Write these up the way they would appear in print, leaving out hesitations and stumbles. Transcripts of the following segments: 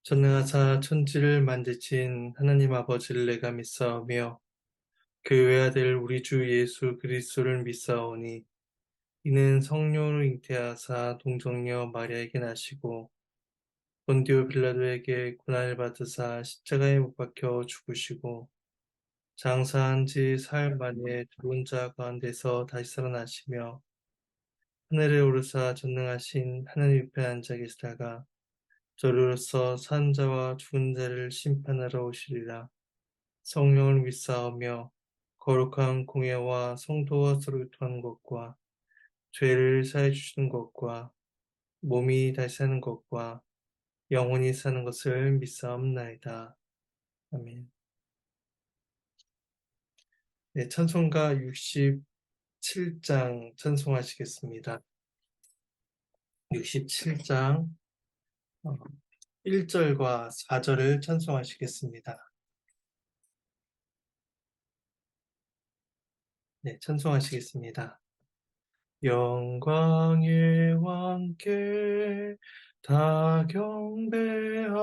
전능하사 천지를 만드신 하나님 아버지를 내가 믿사오며 그 외아들 우리 주 예수 그리스도를 믿사오니 이는 성령으로 잉태하사 동정녀 마리아에게 나시고 본디오 빌라도에게 고난을 받으사 십자가에 못 박혀 죽으시고 장사한 지 사흘 만에 죽은 자 가운데서 다시 살아나시며 하늘에 오르사 전능하신 하나님 우편에 앉아 계시다가 저리로서 산 자와 죽은 자를 심판하러 오시리라. 성령을 믿사오며 거룩한 공예와 성도와 서로 교통하는 것과 죄를 사해 주시는 것과 몸이 다시 사는 것과 영원히 사는 것을 믿사옵나이다. 아멘. 네, 찬송가 67장 찬송하시겠습니다. 67장 1절과 4절을 찬송하시겠습니다. 네, 찬송하시겠습니다. 영광의 왕께 다 경배하며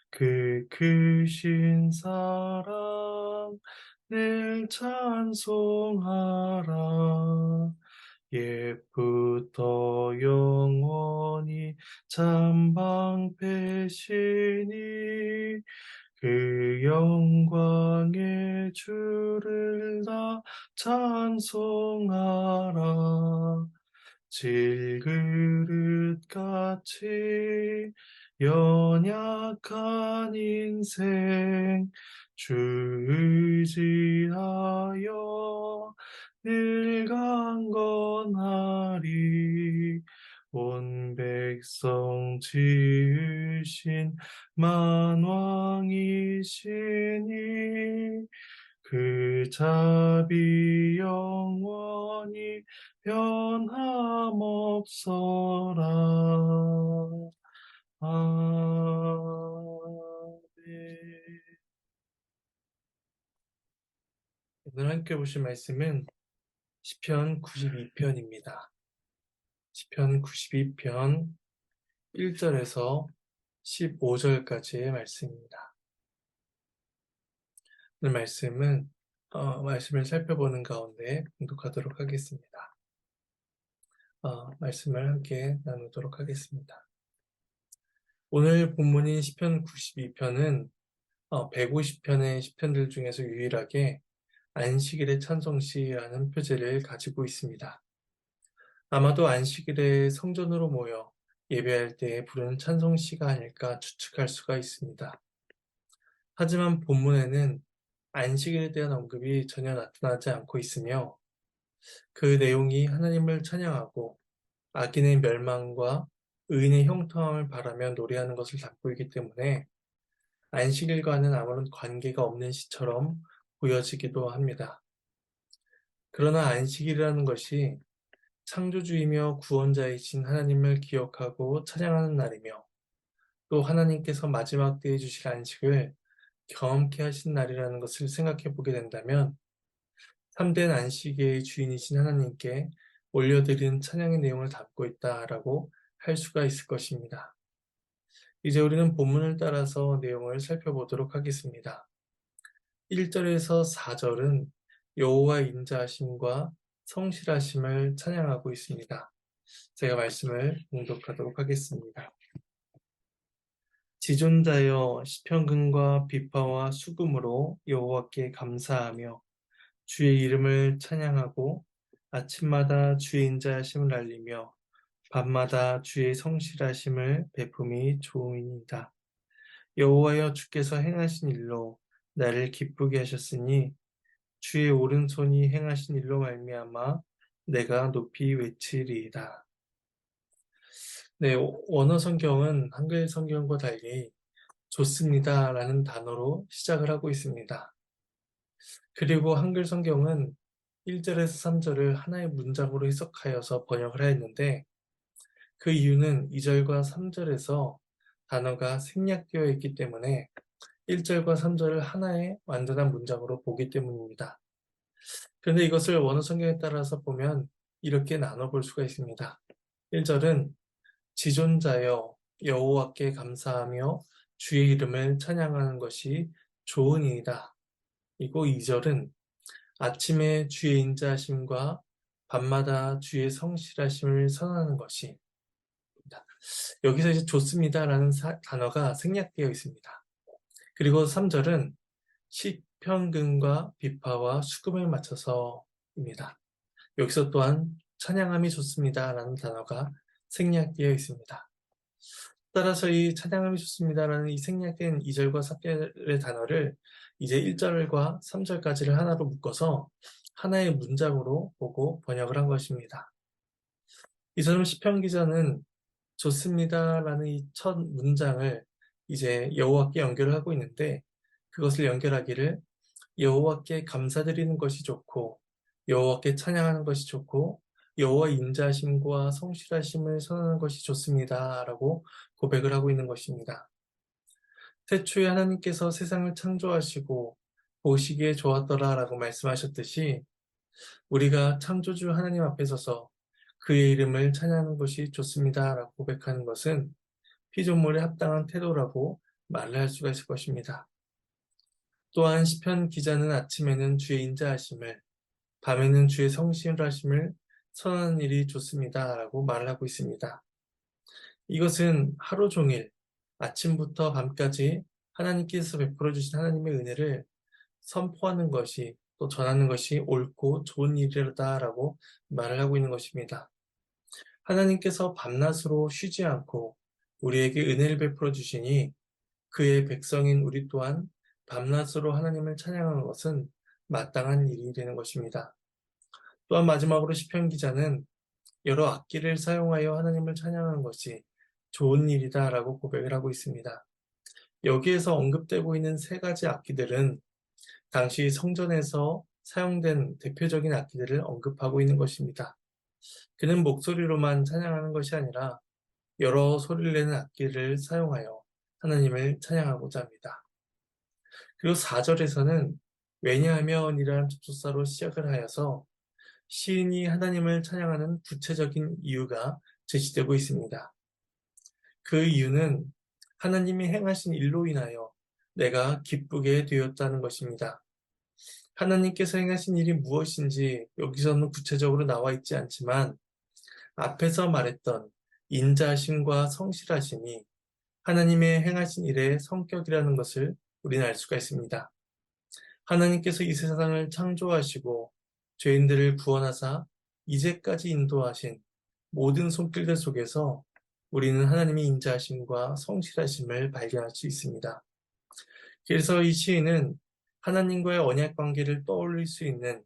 그 크신 사랑 늘 찬송하라. 옛부터 영원히 참방패시니 그 영광의 주를 다 찬송하라. 질그릇같이 연약한 인생 주 의지하여 늘 강건하리. 온 백성 지으신 만왕이시니 그 자비 영원히 변함없어라. 아멘. 오늘 함께 보실 말씀은 시편 92편입니다. 시편 92편 1절에서 15절까지의 말씀입니다. 오늘 말씀을 살펴보는 가운데 공독하도록 하겠습니다. 말씀을 함께 나누도록 하겠습니다. 오늘 본문인 시편 92편은 150편의 시편들 중에서 유일하게 안식일의 찬송시라는 표제를 가지고 있습니다. 아마도 안식일에 성전으로 모여 예배할 때 부르는 찬송시가 아닐까 추측할 수가 있습니다. 하지만 본문에는 안식일에 대한 언급이 전혀 나타나지 않고 있으며 그 내용이 하나님을 찬양하고 악인의 멸망과 의인의 형통함을 바라며 노래하는 것을 담고 있기 때문에 안식일과는 아무런 관계가 없는 시처럼 보여지기도 합니다. 그러나 안식일이라는 것이 창조주이며 구원자이신 하나님을 기억하고 찬양하는 날이며 또 하나님께서 마지막 때에 주실 안식을 경험케 하신 날이라는 것을 생각해 보게 된다면 참된 안식의 주인이신 하나님께 올려드리는 찬양의 내용을 담고 있다라고 할 수가 있을 것입니다. 이제 우리는 본문을 따라서 내용을 살펴보도록 하겠습니다. 1절에서 4절은 여호와의 인자하심과 성실하심을 찬양하고 있습니다. 제가 말씀을 봉독하도록 하겠습니다. 지존자여 시편금과 비파와 수금으로 여호와께 감사하며 주의 이름을 찬양하고 아침마다 주의 인자하심을 알리며 밤마다 주의 성실하심을 베품이 좋으니이다. 여호와여 주께서 행하신 일로 나를 기쁘게 하셨으니 주의 오른손이 행하신 일로 말미암아 내가 높이 외치리이다. 네, 원어 성경은 한글 성경과 달리 좋습니다라는 단어로 시작을 하고 있습니다. 그리고 한글 성경은 1절에서 3절을 하나의 문장으로 해석하여서 번역을 하였는데 그 이유는 2절과 3절에서 단어가 생략되어 있기 때문에 1절과 3절을 하나의 완전한 문장으로 보기 때문입니다. 그런데 이것을 원어 성경에 따라서 보면 이렇게 나눠볼 수가 있습니다. 1절은 지존자여 여호와께 감사하며 주의 이름을 찬양하는 것이 좋은 일이다. 그리고 2절은 아침에 주의 인자하심과 밤마다 주의 성실하심을 선언하는 것이 여기서 이제 좋습니다라는 단어가 생략되어 있습니다. 그리고 3절은 시편근과 비파와 수금을 맞춰서입니다. 여기서 또한 찬양함이 좋습니다라는 단어가 생략되어 있습니다. 따라서 이 찬양함이 좋습니다라는 이 생략된 2절과 3절의 단어를 이제 1절과 3절까지를 하나로 묶어서 하나의 문장으로 보고 번역을 한 것입니다. 이처럼 시편 기자는 좋습니다라는 이 첫 문장을 이제 여호와께 연결을 하고 있는데 그것을 연결하기를 여호와께 감사드리는 것이 좋고 여호와께 찬양하는 것이 좋고 여호와 인자하심과 성실하심을 선언하는 것이 좋습니다라고 고백을 하고 있는 것입니다. 태초에 하나님께서 세상을 창조하시고 보시기에 좋았더라라고 말씀하셨듯이 우리가 창조주 하나님 앞에 서서 그의 이름을 찬양하는 것이 좋습니다라고 고백하는 것은 피조물에 합당한 태도라고 말을 할 수가 있을 것입니다. 또한 시편 기자는 아침에는 주의 인자하심을 밤에는 주의 성실하심을 선언하는 일이 좋습니다라고 말을 하고 있습니다. 이것은 하루 종일 아침부터 밤까지 하나님께서 베풀어 주신 하나님의 은혜를 선포하는 것이 또 전하는 것이 옳고 좋은 일이다라고 말을 하고 있는 것입니다. 하나님께서 밤낮으로 쉬지 않고 우리에게 은혜를 베풀어 주시니 그의 백성인 우리 또한 밤낮으로 하나님을 찬양하는 것은 마땅한 일이 되는 것입니다. 또한 마지막으로 시편 기자는 여러 악기를 사용하여 하나님을 찬양하는 것이 좋은 일이다라고 고백을 하고 있습니다. 여기에서 언급되고 있는 세 가지 악기들은 당시 성전에서 사용된 대표적인 악기들을 언급하고 있는 것입니다. 그는 목소리로만 찬양하는 것이 아니라 여러 소리를 내는 악기를 사용하여 하나님을 찬양하고자 합니다. 그리고 4절에서는 왜냐하면이라는 접속사로 시작을 하여서 시인이 하나님을 찬양하는 구체적인 이유가 제시되고 있습니다. 그 이유는 하나님이 행하신 일로 인하여 내가 기쁘게 되었다는 것입니다. 하나님께서 행하신 일이 무엇인지 여기서는 구체적으로 나와 있지 않지만 앞에서 말했던 인자심과 성실하심이 하나님의 행하신 일의 성격이라는 것을 우리는 알 수가 있습니다. 하나님께서 이 세상을 창조하시고 죄인들을 구원하사 이제까지 인도하신 모든 손길들 속에서 우리는 하나님의 인자하심과 성실하심을 발견할 수 있습니다. 그래서 이 시인은 하나님과의 언약 관계를 떠올릴 수 있는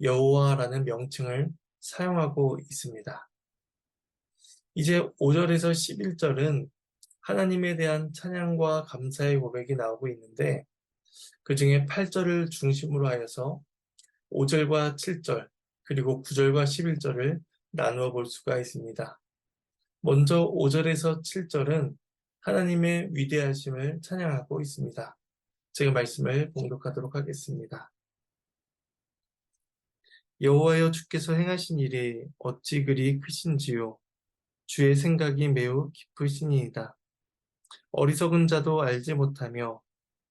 여호와라는 명칭을 사용하고 있습니다. 이제 5절에서 11절은 하나님에 대한 찬양과 감사의 고백이 나오고 있는데 그 중에 8절을 중심으로 하여서 5절과 7절 그리고 9절과 11절을 나누어 볼 수가 있습니다. 먼저 5절에서 7절은 하나님의 위대하심을 찬양하고 있습니다. 제가 말씀을 봉독하도록 하겠습니다. 여호와여 주께서 행하신 일이 어찌 그리 크신지요. 주의 생각이 매우 깊으시니이다. 어리석은 자도 알지 못하며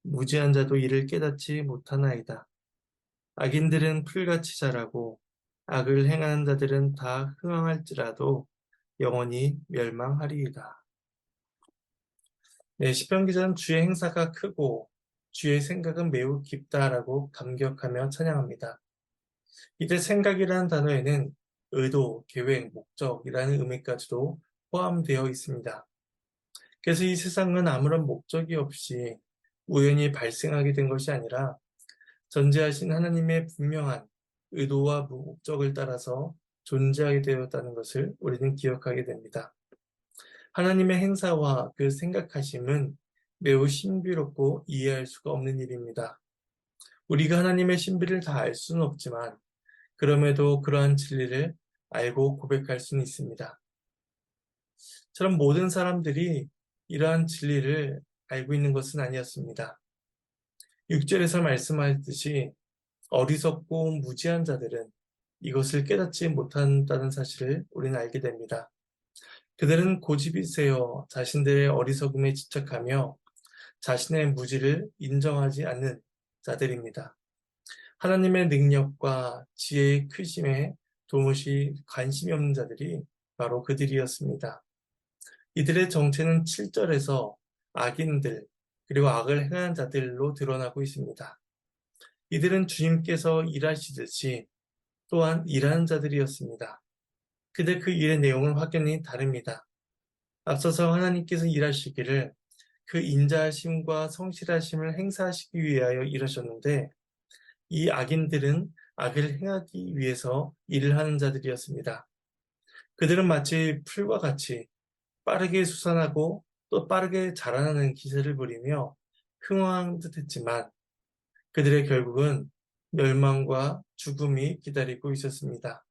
무지한 자도 이를 깨닫지 못하나이다. 악인들은 풀같이 자라고 악을 행하는 자들은 다 흥황할지라도 영원히 멸망하리이다. 네, 시편 기자는 주의 행사가 크고 주의 생각은 매우 깊다라고 감격하며 찬양합니다. 이때 생각이라는 단어에는 의도, 계획, 목적이라는 의미까지도 포함되어 있습니다. 그래서 이 세상은 아무런 목적이 없이 우연히 발생하게 된 것이 아니라 전지하신 하나님의 분명한 의도와 목적을 따라서 존재하게 되었다는 것을 우리는 기억하게 됩니다. 하나님의 행사와 그 생각하심은 매우 신비롭고 이해할 수가 없는 일입니다. 우리가 하나님의 신비를 다 알 수는 없지만 그럼에도 그러한 진리를 알고 고백할 수는 있습니다. 저런 모든 사람들이 이러한 진리를 알고 있는 것은 아니었습니다. 6절에서 말씀하셨듯이 어리석고 무지한 자들은 이것을 깨닫지 못한다는 사실을 우리는 알게 됩니다. 그들은 고집이 세어 자신들의 어리석음에 집착하며 자신의 무지를 인정하지 않는 자들입니다. 하나님의 능력과 지혜의 크심에 도무지 관심이 없는 자들이 바로 그들이었습니다. 이들의 정체는 7절에서 악인들, 그리고 악을 행하는 자들로 드러나고 있습니다. 이들은 주님께서 일하시듯이 또한 일하는 자들이었습니다. 근데 그 일의 내용은 확연히 다릅니다. 앞서서 하나님께서 일하시기를 그 인자하심과 성실하심을 행사하시기 위하여 이러셨는데, 이 악인들은 악을 행하기 위해서 일을 하는 자들이었습니다. 그들은 마치 풀과 같이 빠르게 솟아나고 또 빠르게 자라나는 기세를 부리며 흥황한 듯했지만 그들의 결국은 멸망과 죽음이 기다리고 있었습니다.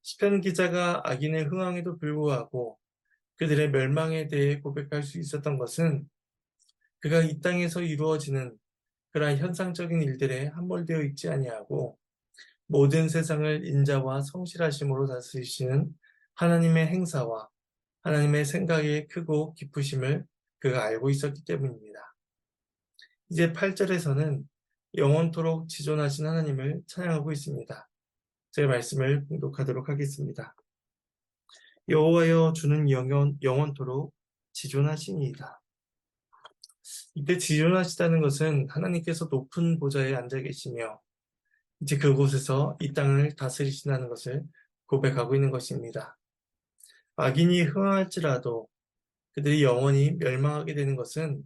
시편 기자가 악인의 흥황에도 불구하고 그들의 멸망에 대해 고백할 수 있었던 것은 그가 이 땅에서 이루어지는 그러한 현상적인 일들에 함몰되어 있지 아니하고 모든 세상을 인자와 성실하심으로 다스리시는 하나님의 행사와 하나님의 생각의 크고 깊으심을 그가 알고 있었기 때문입니다. 이제 8절에서는 영원토록 지존하신 하나님을 찬양하고 있습니다. 제 말씀을 봉독하도록 하겠습니다. 여호와여 주는 영원토록 지존하시니이다. 이때 지존하시다는 것은 하나님께서 높은 보좌에 앉아 계시며 이제 그곳에서 이 땅을 다스리신다는 것을 고백하고 있는 것입니다. 악인이 흥할지라도 그들이 영원히 멸망하게 되는 것은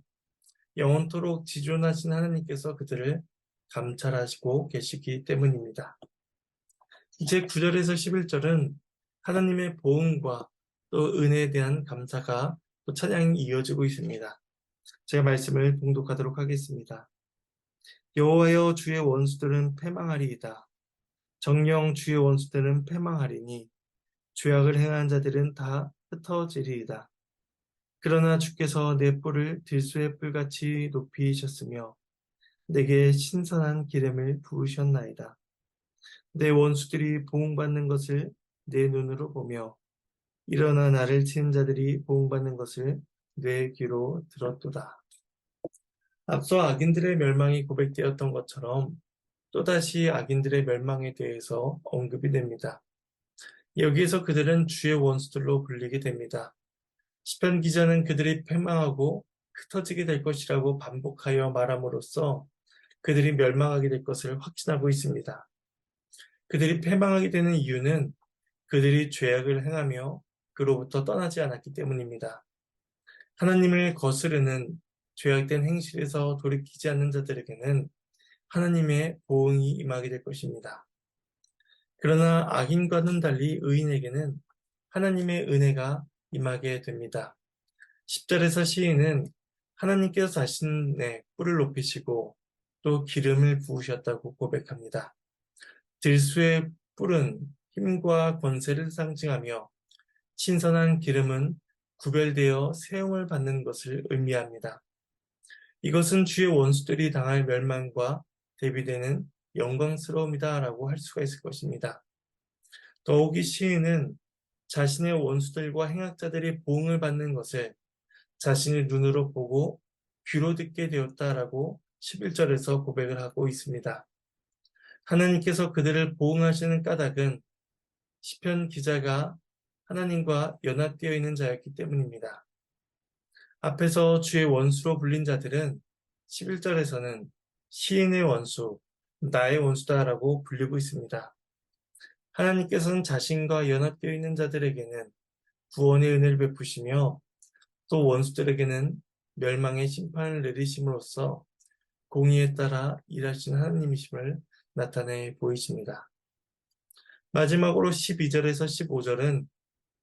영원토록 지존하신 하나님께서 그들을 감찰하시고 계시기 때문입니다. 이제 9절에서 11절은 하나님의 보응과 또 은혜에 대한 감사가 또 찬양이 이어지고 있습니다. 제가 말씀을 봉독하도록 하겠습니다. 여호와여 주의 원수들은 패망하리이다. 정령 주의 원수들은 패망하리니 죄악을 행한 자들은 다 흩어지리이다. 그러나 주께서 내 뿔을 들소의 뿔같이 높이셨으며 내게 신선한 기름을 부으셨나이다. 내 원수들이 보응받는 것을 내 눈으로 보며 일어나 나를 치는 자들이 보응받는 것을 내 귀로 들었도다. 앞서 악인들의 멸망이 고백되었던 것처럼 또다시 악인들의 멸망에 대해서 언급이 됩니다. 여기에서 그들은 주의 원수들로 불리게 됩니다. 시편 기자는 그들이 패망하고 흩어지게 될 것이라고 반복하여 말함으로써 그들이 멸망하게 될 것을 확신하고 있습니다. 그들이 패망하게 되는 이유는 그들이 죄악을 행하며 그로부터 떠나지 않았기 때문입니다. 하나님을 거스르는 죄악된 행실에서 돌이키지 않는 자들에게는 하나님의 보응이 임하게 될 것입니다. 그러나 악인과는 달리 의인에게는 하나님의 은혜가 임하게 됩니다. 10절에서 시인은 하나님께서 자신의 뿔을 높이시고 또 기름을 부으셨다고 고백합니다. 들수의 뿔은 힘과 권세를 상징하며 신선한 기름은 구별되어 세움을 받는 것을 의미합니다. 이것은 주의 원수들이 당할 멸망과 대비되는 영광스러움이다라고 할 수가 있을 것입니다. 더욱이 시인은 자신의 원수들과 행악자들이 보응을 받는 것을 자신의 눈으로 보고 귀로 듣게 되었다라고 11절에서 고백을 하고 있습니다. 하나님께서 그들을 보응하시는 까닭은 시편 기자가 하나님과 연합되어 있는 자였기 때문입니다. 앞에서 주의 원수로 불린 자들은 11절에서는 시인의 원수, 나의 원수다라고 불리고 있습니다. 하나님께서는 자신과 연합되어 있는 자들에게는 구원의 은혜를 베푸시며 또 원수들에게는 멸망의 심판을 내리심으로써 공의에 따라 일하신 하나님이심을 나타내 보이십니다. 마지막으로 12절에서 15절은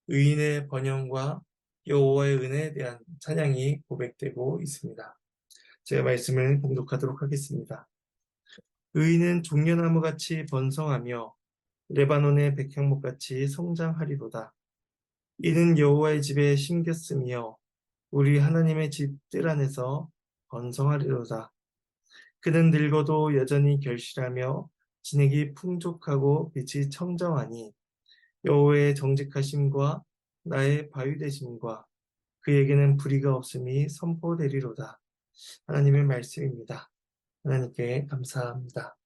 의인의 번영과 여호와의 은혜에 대한 찬양이 고백되고 있습니다. 제가 말씀을 봉독하도록 하겠습니다. 의인은 종려나무같이 번성하며 레바논의 백향목같이 성장하리로다. 이는 여호와의 집에 심겼으며 우리 하나님의 집 뜰 안에서 번성하리로다. 그는 늙어도 여전히 결실하며 진액이 풍족하고 빛이 청정하니 여호와의 정직하심과 나의 바위 되심과 그에게는 불의가 없음이 선포되리로다. 하나님의 말씀입니다. 하나님께 감사합니다.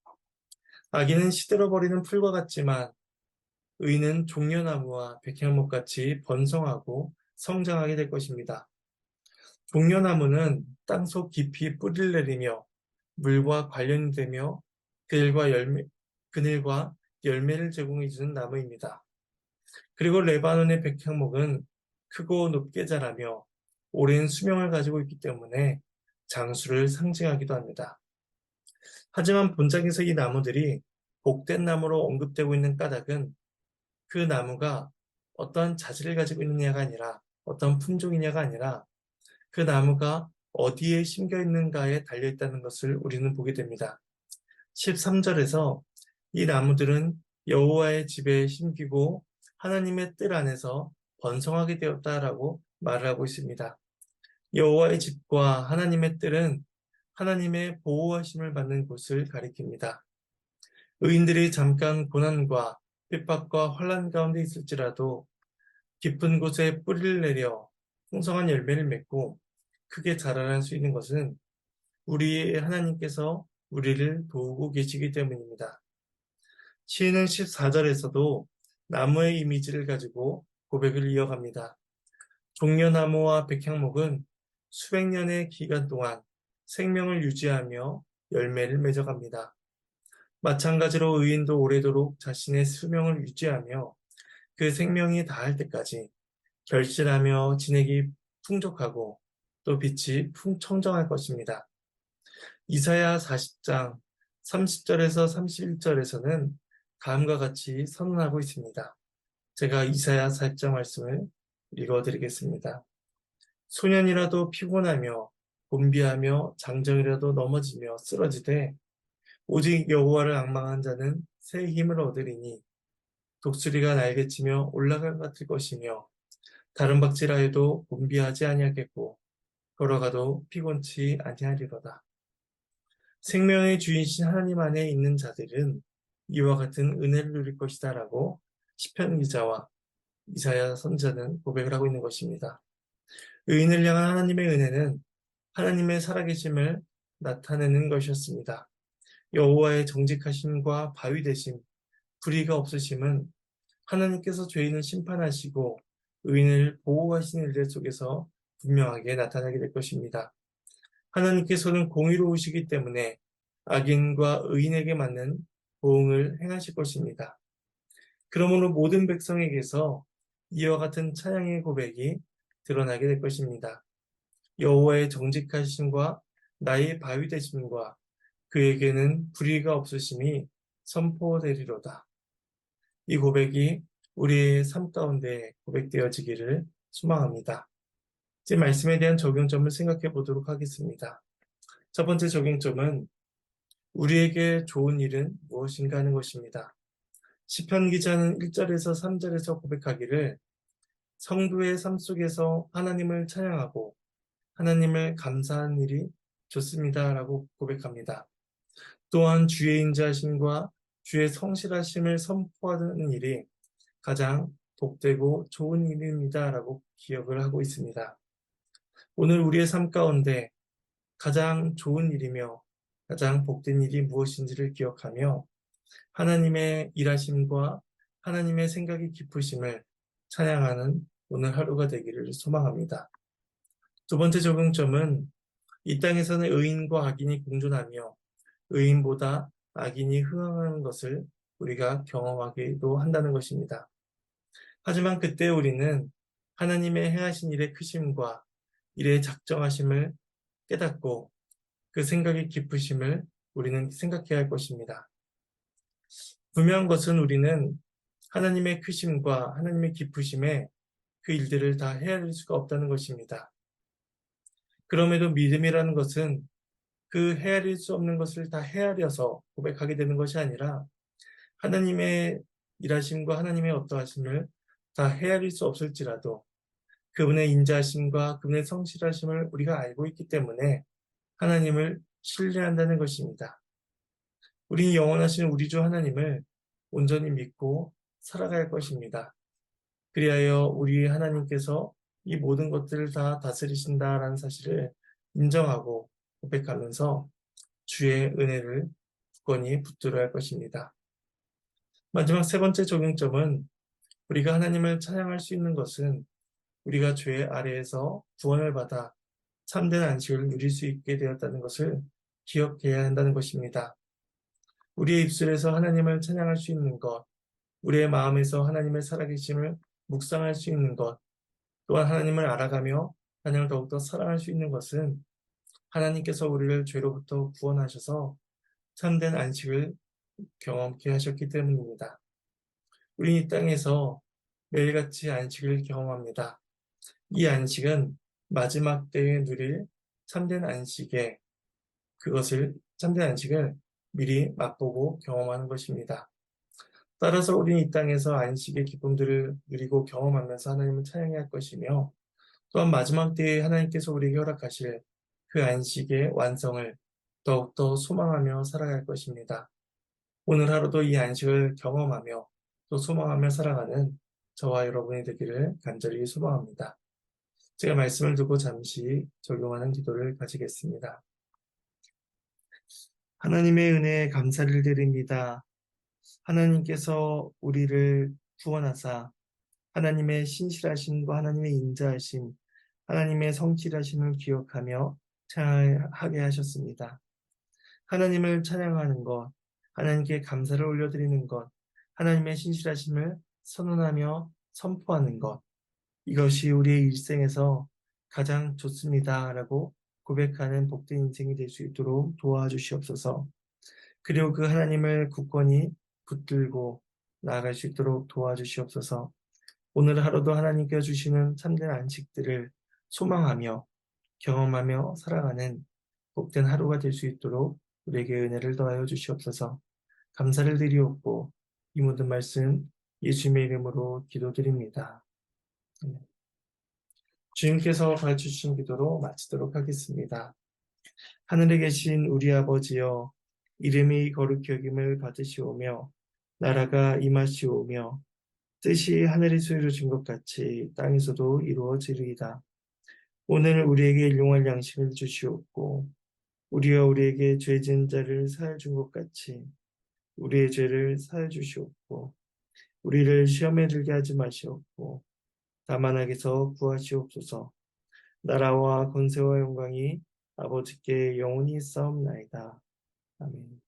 악인은 시들어버리는 풀과 같지만 의인은 종려나무와 백향목같이 번성하고 성장하게 될 것입니다. 종려나무는 땅속 깊이 뿌리를 내리며 물과 관련이 되며 그늘과 열매를 제공해 주는 나무입니다. 그리고 레바논의 백향목은 크고 높게 자라며 오랜 수명을 가지고 있기 때문에 장수를 상징하기도 합니다. 하지만 본장에서 이 나무들이 복된 나무로 언급되고 있는 까닭은 그 나무가 어떠한 자질을 가지고 있느냐가 아니라 어떤 품종이냐가 아니라 그 나무가 어디에 심겨 있는가에 달려 있다는 것을 우리는 보게 됩니다. 13절에서 이 나무들은 여호와의 집에 심기고 하나님의 뜰 안에서 번성하게 되었다라고 말을 하고 있습니다. 여호와의 집과 하나님의 뜰은 하나님의 보호하심을 받는 곳을 가리킵니다. 의인들이 잠깐 고난과 핍박과 환난 가운데 있을지라도 깊은 곳에 뿌리를 내려 풍성한 열매를 맺고 크게 자라날 수 있는 것은 우리의 하나님께서 우리를 도우고 계시기 때문입니다. 시인은 14절에서도 나무의 이미지를 가지고 고백을 이어갑니다. 종려나무와 백향목은 수백 년의 기간 동안 생명을 유지하며 열매를 맺어갑니다. 마찬가지로 의인도 오래도록 자신의 수명을 유지하며 그 생명이 다할 때까지 결실하며 진액이 풍족하고 또 빛이 풍청정할 것입니다. 이사야 40장 30절에서 31절에서는 다음과 같이 선언하고 있습니다. 제가 이사야 40장 말씀을 읽어드리겠습니다. 소년이라도 피곤하며 곤비하며 장정이라도 넘어지며 쓰러지되 오직 여호와를 앙망한 자는 새 힘을 얻으리니 독수리가 날개치며 올라갈 것 같을 것이며 다른 박질하 여도 곤비하지 아니하겠고 걸어가도 피곤치 아니하리로다. 생명의 주인이신 하나님 안에 있는 자들은 이와 같은 은혜를 누릴 것이다라고 시편 기자와 이사야 선지자는 고백을 하고 있는 것입니다. 의인을 향한 하나님의 은혜는 하나님의 살아계심을 나타내는 것이었습니다. 여호와의 정직하심과 바위 되심, 불의가 없으심은 하나님께서 죄인을 심판하시고 의인을 보호하시는 일들 속에서 분명하게 나타나게 될 것입니다. 하나님께서는 공의로우시기 때문에 악인과 의인에게 맞는 보응을 행하실 것입니다. 그러므로 모든 백성에게서 이와 같은 찬양의 고백이 드러나게 될 것입니다. 여호와의 정직하심과 나의 바위 되심과 그에게는 불의가 없으심이 선포되리로다. 이 고백이 우리의 삶 가운데 고백되어지기를 소망합니다. 제 말씀에 대한 적용점을 생각해 보도록 하겠습니다. 첫 번째 적용점은 우리에게 좋은 일은 무엇인가 하는 것입니다. 시편 기자는 1절에서 3절에서 고백하기를 성도의 삶 속에서 하나님을 찬양하고 하나님을 감사한 일이 좋습니다라고 고백합니다. 또한 주의 인자하심과 주의 성실하심을 선포하는 일이 가장 복되고 좋은 일입니다라고 기억을 하고 있습니다. 오늘 우리의 삶 가운데 가장 좋은 일이며 가장 복된 일이 무엇인지를 기억하며 하나님의 일하심과 하나님의 생각이 깊으심을 찬양하는 오늘 하루가 되기를 소망합니다. 두 번째 적용점은 이 땅에서는 의인과 악인이 공존하며 의인보다 악인이 흥황하는 것을 우리가 경험하기도 한다는 것입니다. 하지만 그때 우리는 하나님의 행하신 일의 크심과 일의 작정하심을 깨닫고 그 생각이 깊으심을 우리는 생각해야 할 것입니다. 분명한 것은 우리는 하나님의 크심과 하나님의 깊으심에 그 일들을 다 헤아릴 수가 없다는 것입니다. 그럼에도 믿음이라는 것은 그 헤아릴 수 없는 것을 다 헤아려서 고백하게 되는 것이 아니라 하나님의 일하심과 하나님의 어떠하심을 다 헤아릴 수 없을지라도 그분의 인자하심과 그분의 성실하심을 우리가 알고 있기 때문에 하나님을 신뢰한다는 것입니다. 우리는 영원하신 우리 주 하나님을 온전히 믿고 살아갈 것입니다. 그리하여 우리 하나님께서 이 모든 것들을 다 다스리신다라는 사실을 인정하고 고백하면서 주의 은혜를 굳건히 붙들어야 할 것입니다. 마지막 세 번째 적용점은 우리가 하나님을 찬양할 수 있는 것은 우리가 죄 아래에서 구원을 받아 참된 안식을 누릴 수 있게 되었다는 것을 기억해야 한다는 것입니다. 우리의 입술에서 하나님을 찬양할 수 있는 것, 우리의 마음에서 하나님의 살아계심을 묵상할 수 있는 것, 또한 하나님을 알아가며 하나님을 더욱더 사랑할 수 있는 것은 하나님께서 우리를 죄로부터 구원하셔서 참된 안식을 경험케 하셨기 때문입니다. 우리 이 땅에서 매일같이 안식을 경험합니다. 이 안식은 마지막 때에 누릴 참된 안식에 참된 안식을 미리 맛보고 경험하는 것입니다. 따라서 우리는 이 땅에서 안식의 기쁨들을 누리고 경험하면서 하나님을 찬양해야 할 것이며 또한 마지막 때에 하나님께서 우리에게 허락하실 그 안식의 완성을 더욱더 소망하며 살아갈 것입니다. 오늘 하루도 이 안식을 경험하며 또 소망하며 살아가는 저와 여러분이 되기를 간절히 소망합니다. 제가 말씀을 두고 잠시 적용하는 기도를 가지겠습니다. 하나님의 은혜에 감사를 드립니다. 하나님께서 우리를 구원하사 하나님의 신실하심과 하나님의 인자하심, 하나님의 성실하심을 기억하며 찬양하게 하셨습니다. 하나님을 찬양하는 것, 하나님께 감사를 올려드리는 것, 하나님의 신실하심을 선언하며 선포하는 것, 이것이 우리의 일생에서 가장 좋습니다라고 고백하는 복된 인생이 될 수 있도록 도와주시옵소서. 그리고 그 하나님을 굳건히 붙들고 나아갈 수 있도록 도와주시옵소서. 오늘 하루도 하나님께서 주시는 참된 안식들을 소망하며 경험하며 살아가는 복된 하루가 될 수 있도록 우리에게 은혜를 더하여 주시옵소서. 감사를 드리옵고 이 모든 말씀 예수님의 이름으로 기도드립니다. 주님께서 가르쳐주신 기도로 마치도록 하겠습니다. 하늘에 계신 우리 아버지여, 이름이 거룩히 여김을 받으시오며 나라가 임하시오며 뜻이 하늘에서 이루어진 것 같이 땅에서도 이루어지리이다. 오늘 우리에게 일용할 양식을 주시옵고 우리가 우리에게 죄 지은 자를 사하여 준 것 같이 우리의 죄를 사하여 주시옵고 우리를 시험에 들게 하지 마시옵고 다만 악에서 구하시옵소서. 나라와 권세와 영광이 아버지께 영원히 있사옵나이다. 아멘.